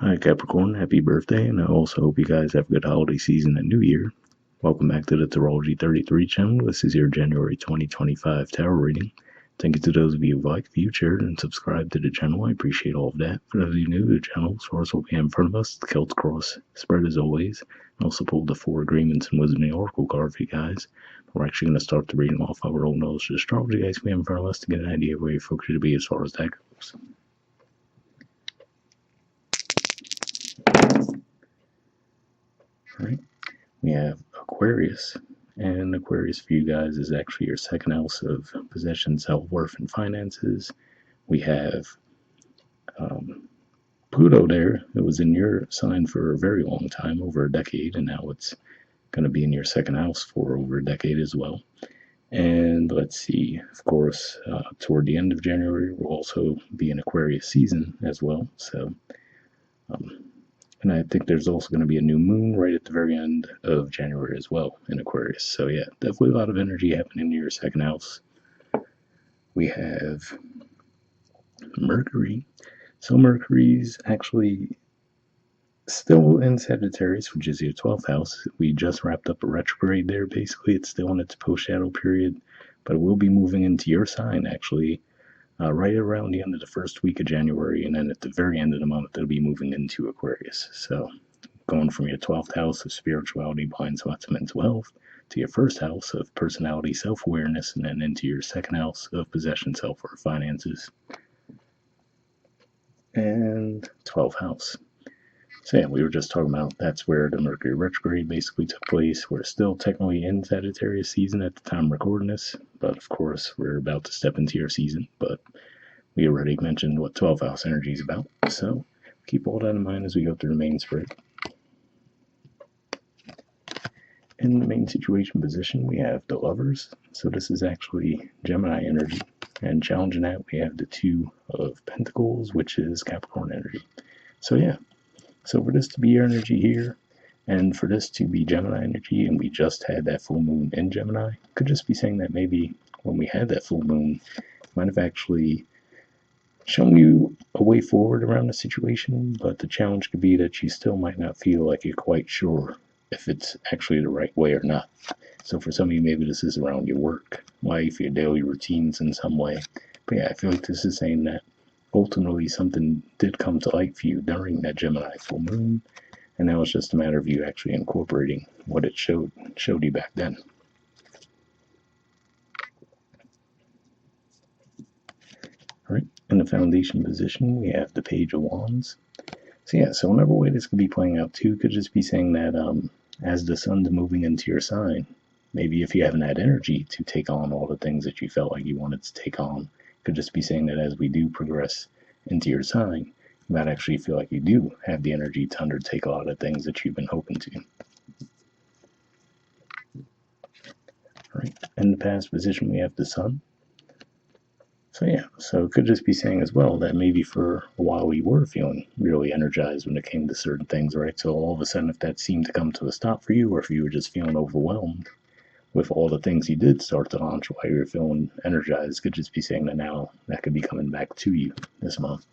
Hi Capricorn, happy birthday, and I also hope you guys have a good holiday season and New Year. Welcome back to the Astrology 33 channel. This is your January 2025 tarot reading. Thank you to those of you who liked, viewed, shared, and subscribed to the channel. I appreciate all of that. For those of you new to the channel, source what we have in front of us, the Celtic Cross spread as always. I also pulled the 4 agreements and wisdom and oracle card for you guys. We're actually going to start the reading off our own knowledge of astrology guys we have in front of us to get an idea of where your focus should be as far as that goes. All right. We have Aquarius, and Aquarius for you guys is actually your second house of possession, self-worth, and finances. We have Pluto there. It was in your sign for a very long time, over a decade, and now it's going to be in your second house for over a decade as well. And let's see, of course, toward the end of January, we'll also be in Aquarius season as well. So, and I think there's also going to be a new moon right at the very end of January as well in Aquarius. So yeah, definitely a lot of energy happening in your second house. We have Mercury. So Mercury's actually still in Sagittarius, which is your 12th house. We just wrapped up a retrograde there. Basically, it's still in its post-shadow period, but it will be moving into your sign actually right around the end of the first week of January, and then at the very end of the month, it'll be moving into Aquarius. So going from your 12th house of spirituality, blind spots, and mental health, to your first house of personality, self-awareness, and then into your second house of possession, self-worth, finances, and 12th house. So yeah, we were just talking about that's where the Mercury retrograde basically took place. We're still technically in Sagittarius season at the time recording this, but of course we're about to step into your season. But we already mentioned what 12th house energy is about, so keep all that in mind as we go through the main spread. In the main situation position, we have the Lovers. So this is actually Gemini energy, and challenging that, we have the 2 of Pentacles, which is Capricorn energy. So yeah. So for this to be your energy here, and for this to be Gemini energy, and we just had that full moon in Gemini, could just be saying that maybe when we had that full moon, might have actually shown you a way forward around the situation, but the challenge could be that you still might not feel like you're quite sure if it's actually the right way or not. So for some of you, maybe this is around your work life, your daily routines in some way. But yeah, I feel like this is saying that ultimately something did come to light for you during that Gemini full moon, and now it's just a matter of you actually incorporating what it showed you back then. All right, in the foundation position, we have the Page of Wands. So yeah, so another way this could be playing out too could just be saying that as the sun's moving into your sign, maybe if you haven't had energy to take on all the things that you felt like you wanted to take on, could just be saying that as we do progress into your sign, you might actually feel like you do have the energy to undertake a lot of things that you've been hoping to. All right, in the past position, we have the sun. So yeah, so it could just be saying as well that maybe for a while you were feeling really energized when it came to certain things, right? So all of a sudden, if that seemed to come to a stop for you, or if you were just feeling overwhelmed with all the things you did start to launch while you were feeling energized, could just be saying that now that could be coming back to you this month.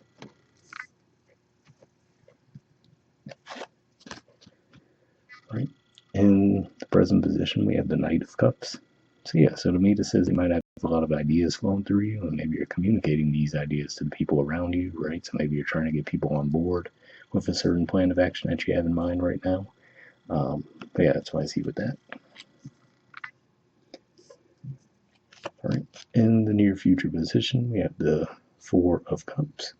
All right, in the present position, we have the Knight of Cups. So yeah, so to me this says you might have a lot of ideas flowing through you, and maybe you're communicating these ideas to the people around you, right? So maybe you're trying to get people on board with a certain plan of action that you have in mind right now. But yeah, that's what I see with that. All right, in the near future position, we have the 4 of Cups.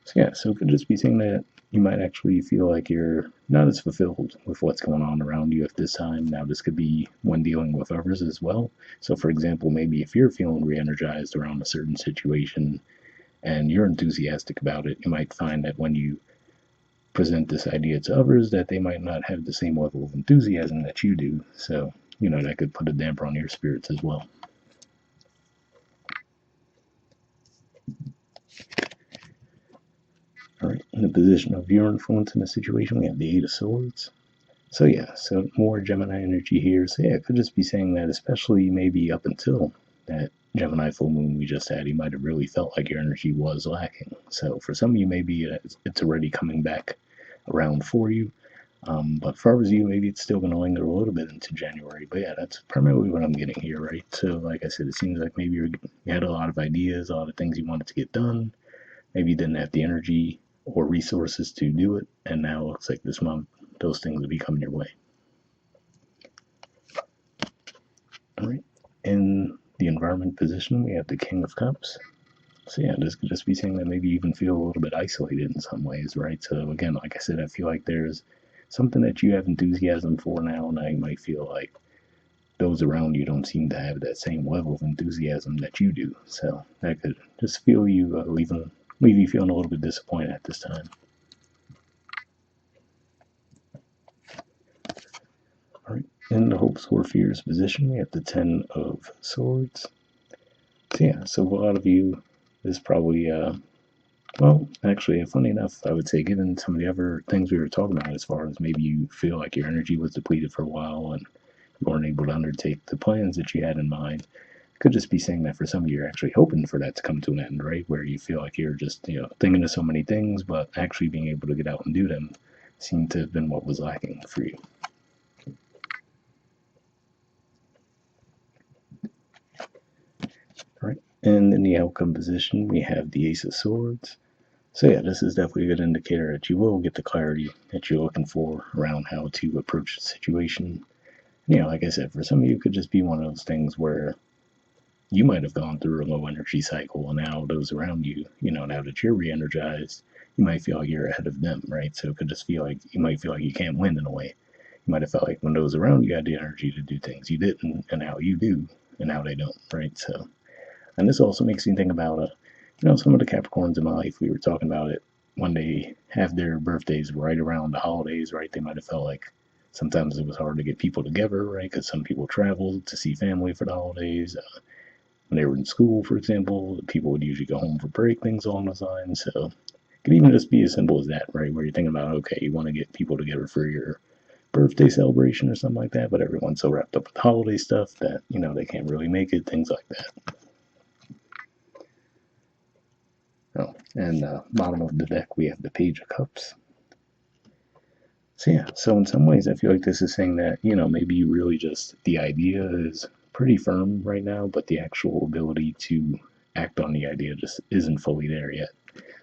So yeah, so it could just be saying that you might actually feel like you're not as fulfilled with what's going on around you at this time. Now, this could be when dealing with others as well. So, for example, maybe if you're feeling re-energized around a certain situation and you're enthusiastic about it, you might find that when you present this idea to others, that they might not have the same level of enthusiasm that you do. So, that could put a damper on your spirits as well. All right, in the position of your influence in the situation, we have the 8 of Swords. So yeah, so more Gemini energy here. So yeah, it could just be saying that, especially maybe up until that Gemini full moon we just had, you might have really felt like your energy was lacking. So for some of you, maybe it's already coming back around for you. But for you, maybe it's still going to linger a little bit into January. But yeah, that's primarily what I'm getting here, right? So, like I said, it seems like maybe you had a lot of ideas, a lot of things you wanted to get done. Maybe you didn't have the energy or resources to do it, and now it looks like this month those things will be coming your way. All right. In the environment position, we have the King of Cups. So yeah, this could just be saying that maybe you even feel a little bit isolated in some ways, right? So again, like I said, I feel like there's something that you have enthusiasm for now, and you might feel like those around you don't seem to have that same level of enthusiasm that you do. So that could just feel you leave you feeling a little bit disappointed at this time. All right. In the hopes or fears position, we have the Ten of Swords. So yeah, so a lot of you is probably well, actually, funny enough, I would say, given some of the other things we were talking about, as far as maybe you feel like your energy was depleted for a while and you weren't able to undertake the plans that you had in mind, could just be saying that for some of you, you're actually hoping for that to come to an end, right? Where you feel like you're just, thinking of so many things, but actually being able to get out and do them seemed to have been what was lacking for you. All right. And in the outcome position, we have the Ace of Swords. So yeah, this is definitely a good indicator that you will get the clarity that you're looking for around how to approach the situation. Like I said, for some of you, it could just be one of those things where you might have gone through a low energy cycle, and now those around you, now that you're re-energized, you might feel like you're ahead of them, right? So it could just feel like you might feel like you can't win in a way. You might have felt like when those around you had the energy to do things you didn't, and now you do, and now they don't, right? So, and this also makes me think about some of the Capricorns in my life. We were talking about it when they have their birthdays right around the holidays, right? They might have felt like sometimes it was hard to get people together, right? Because some people traveled to see family for the holidays. When they were in school, for example, people would usually go home for break, things along those lines. So it could even just be as simple as that, right? Where you're thinking about, okay, you want to get people together for your birthday celebration or something like that, but everyone's so wrapped up with holiday stuff that, they can't really make it, things like that. Oh, and bottom of the deck, we have the Page of Cups. So yeah, so in some ways, I feel like this is saying that, maybe you really just, the idea is pretty firm right now, but the actual ability to act on the idea just isn't fully there yet.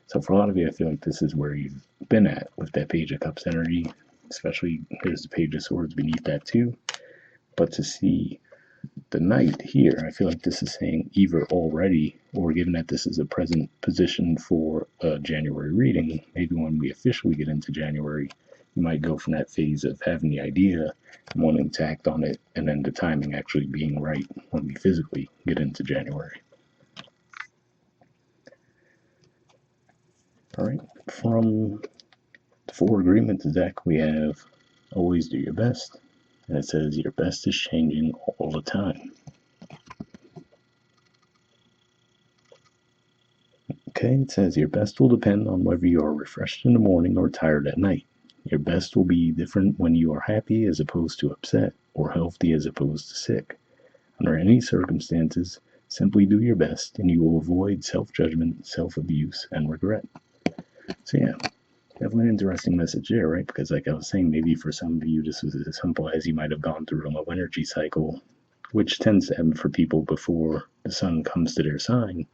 So for a lot of you, I feel like this is where you've been at with that Page of Cups energy, especially there's the Page of Swords beneath that too. But to see the Knight here, I feel like this is saying either already, or given that this is a present position for a January reading, maybe when we officially get into January, you might go from that phase of having the idea and wanting to act on it, and then the timing actually being right when we physically get into January. All right, from the Four Agreements deck, we have always do your best, and it says your best is changing all the time. Okay, it says your best will depend on whether you are refreshed in the morning or tired at night. Your best will be different when you are happy as opposed to upset, or healthy as opposed to sick. Under any circumstances, simply do your best and you will avoid self-judgment, self-abuse, and regret. So yeah, definitely an interesting message there, right? Because like I was saying, maybe for some of you this was as simple as you might have gone through a low energy cycle, which tends to happen for people before the sun comes to their sign.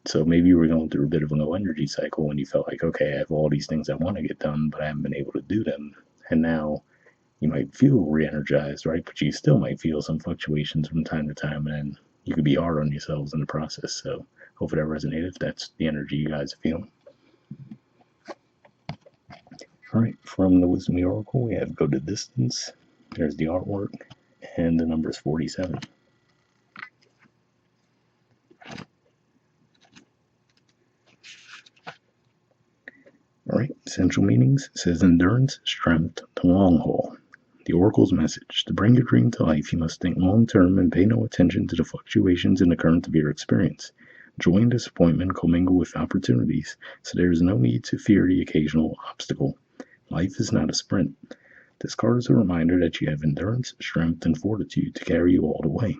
So maybe you were going through a bit of a low energy cycle and you felt like, okay, I have all these things I want to get done, but I haven't been able to do them. And now you might feel re-energized, right? But you still might feel some fluctuations from time to time, and you could be hard on yourselves in the process. So hopefully that resonated if that's the energy you guys are feeling. All right, from the Wisdom of the Oracle, we have Go the Distance. There's the artwork, and the number is 47. All right, essential meanings says endurance, strength, the long haul. The Oracle's message: to bring your dream to life, you must think long term and pay no attention to the fluctuations in the current of your experience. Joy and disappointment commingle with opportunities, so there is no need to fear the occasional obstacle. Life is not a sprint. This card is a reminder that you have endurance, strength, and fortitude to carry you all the way.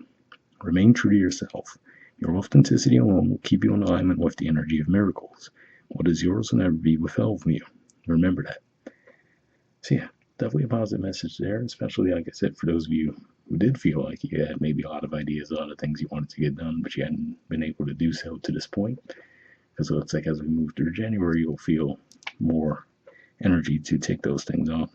Remain true to yourself. Your authenticity alone will keep you in alignment with the energy of miracles. What is yours will never be withheld from you. Remember that. So yeah, definitely a positive message there, especially like I said, for those of you who did feel like you had maybe a lot of ideas, a lot of things you wanted to get done, but you hadn't been able to do so to this point. Because it looks like as we move through January, you'll feel more energy to take those things on.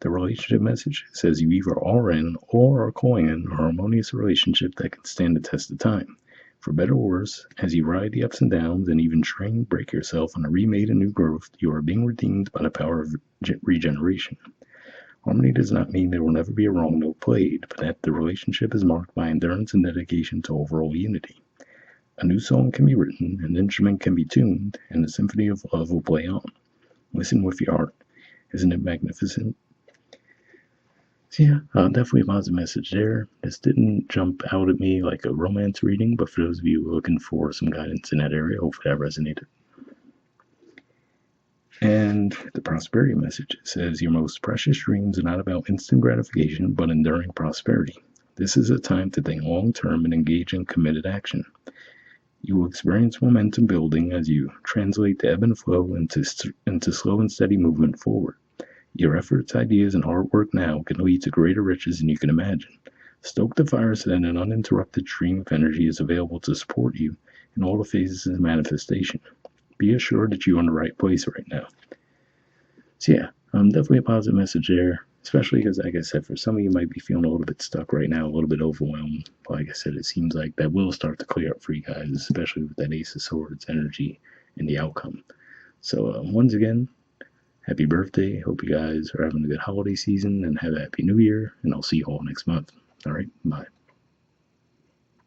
The relationship message says you either are in or are going in a harmonious relationship that can stand the test of time. For better or worse, as you ride the ups and downs and even train, break yourself on a remade and new growth, you are being redeemed by the power of regeneration. Harmony does not mean there will never be a wrong note played, but that the relationship is marked by endurance and dedication to overall unity. A new song can be written, an instrument can be tuned, and the symphony of love will play on. Listen with your heart. Isn't it magnificent? So yeah, definitely a positive message there. This didn't jump out at me like a romance reading, but for those of you looking for some guidance in that area, hopefully that resonated. And the prosperity message says your most precious dreams are not about instant gratification, but enduring prosperity. This is a time to think long term and engage in committed action. You will experience momentum building as you translate the ebb and flow into slow and steady movement forward. Your efforts, ideas, and hard work now can lead to greater riches than you can imagine. Stoke the fire so that an uninterrupted stream of energy is available to support you in all the phases of manifestation. Be assured that you're in the right place right now. So yeah, definitely a positive message there, especially because, like I said, for some of you might be feeling a little bit stuck right now, a little bit overwhelmed. Like I said, it seems like that will start to clear up for you guys, especially with that Ace of Swords energy and the outcome. So once again, happy birthday. Hope you guys are having a good holiday season and have a happy new year. And I'll see you all next month. All right, bye.